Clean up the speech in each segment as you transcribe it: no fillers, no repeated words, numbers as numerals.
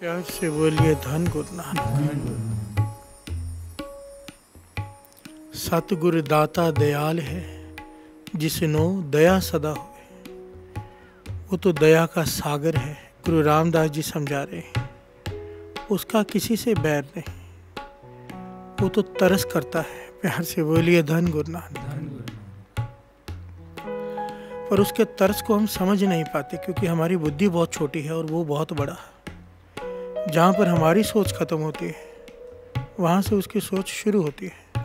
प्यार से बोलिए धन गुरु नानक। सतगुरु दाता दयाल है, जिसनो दया सदा होए। वो तो दया का सागर है। गुरु रामदास जी समझा रहे हैं, उसका किसी से बैर नहीं, वो तो तरस करता है। प्यार से बोलिए धन गुरु नानक। पर उसके तरस को हम समझ नहीं पाते, क्योंकि हमारी बुद्धि बहुत छोटी है और वो बहुत बड़ा है। जहाँ पर हमारी सोच खत्म होती है, वहाँ से उसकी सोच शुरू होती है।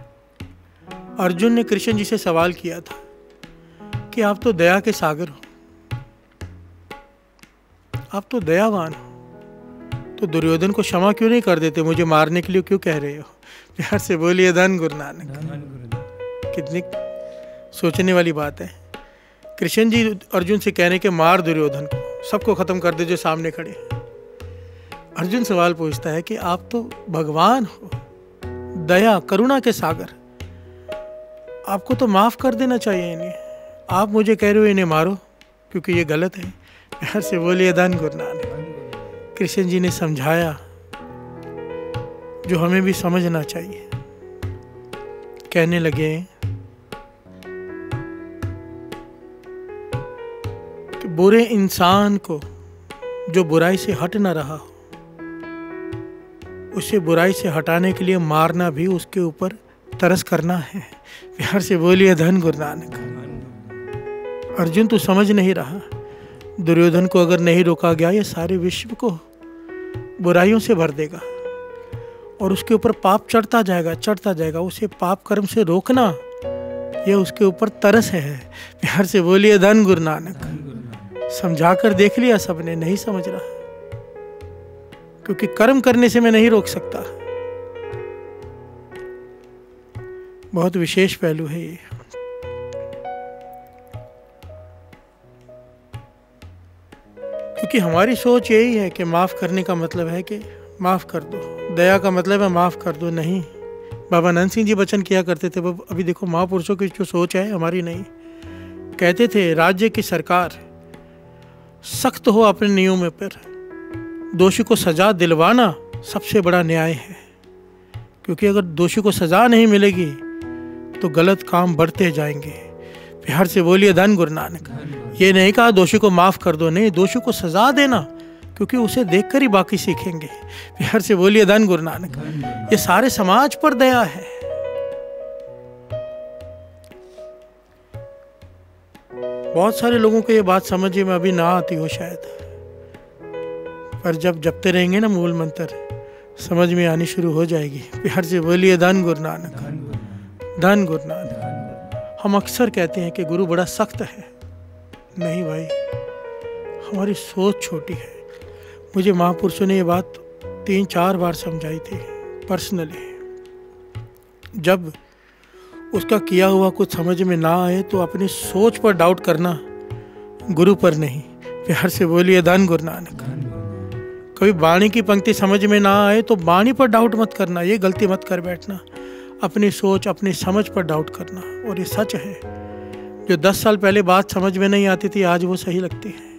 अर्जुन ने कृष्ण जी से सवाल किया था कि आप तो दया के सागर हो, आप तो दयावान हो, तो दुर्योधन को क्षमा क्यों नहीं कर देते? मुझे मारने के लिए क्यों कह रहे हो? प्यार से बोलिए धन गुरु नानक। कितनी सोचने वाली बात है। कृष्ण जी अर्जुन से कह रहे कि मार दुर्योधन को, सबको खत्म कर दे जो सामने खड़े। अर्जुन सवाल पूछता है कि आप तो भगवान हो, दया करुणा के सागर, आपको तो माफ कर देना चाहिए इन्हें। आप मुझे कह रहे हो इन्हें मारो, क्योंकि ये गलत है। प्यार से बोलिए धन गुरु नानक। कृष्ण जी ने समझाया जो हमें भी समझना चाहिए। कहने लगे कि बुरे इंसान को जो बुराई से हट न रहा हो, उसे बुराई से हटाने के लिए मारना भी उसके ऊपर तरस करना है। प्यार से बोलिए धन गुरु नानक। अर्जुन तो समझ नहीं रहा, दुर्योधन को अगर नहीं रोका गया, ये सारे विश्व को बुराइयों से भर देगा और उसके ऊपर पाप चढ़ता जाएगा। उसे पाप कर्म से रोकना, ये उसके ऊपर तरस है। प्यार से बोलिए धन गुरु नानक। समझा कर देख लिया सबने, नहीं समझ रहा, क्योंकि कर्म करने से मैं नहीं रोक सकता। बहुत विशेष पहलू है ये। क्योंकि हमारी सोच यही है कि माफ करने का मतलब है कि माफ कर दो, दया का मतलब है माफ कर दो। नहीं, बाबा नंद सिंह जी वचन किया करते थे। अभी देखो महापुरुषों की जो सोच है हमारी नहीं। कहते थे राज्य की सरकार सख्त हो अपने नियमों पर, दोषी को सजा दिलवाना सबसे बड़ा न्याय है। क्योंकि अगर दोषी को सजा नहीं मिलेगी तो गलत काम बढ़ते जाएंगे। प्यार से बोलिए धन गुरु नानक। ये नहीं कहा दोषी को माफ कर दो, नहीं, दोषी को सजा देना, क्योंकि उसे देखकर ही बाकी सीखेंगे। प्यार से बोलिए धन गुरु नानक। ये सारे समाज पर दया है। बहुत सारे लोगों को ये बात समझ में अभी ना आती हो शायद, पर जब जपते रहेंगे ना मूल मंत्र, समझ में आनी शुरू हो जाएगी। प्यार से बोलिए धन गुरु नानक। धन गुरु नानक। हम अक्सर कहते हैं कि गुरु बड़ा सख्त है। नहीं भाई, हमारी सोच छोटी है। मुझे महापुरुषों ने ये बात 3-4 बार समझाई थी पर्सनली। जब उसका किया हुआ कुछ समझ में ना आए तो अपनी सोच पर डाउट करना, गुरु पर नहीं। प्यार से बोलिए धन गुरु नानक। कभी वाणी की पंक्ति समझ में ना आए तो वाणी पर डाउट मत करना, ये गलती मत कर बैठना। अपनी सोच अपनी समझ पर डाउट करना। और ये सच है, जो 10 साल पहले बात समझ में नहीं आती थी, आज वो सही लगती है।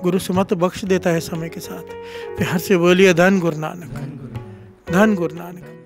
गुरु सुमत बख्श देता है समय के साथ। प्यार से बोलिए धन गुरु नानक। धन गुरु नानक।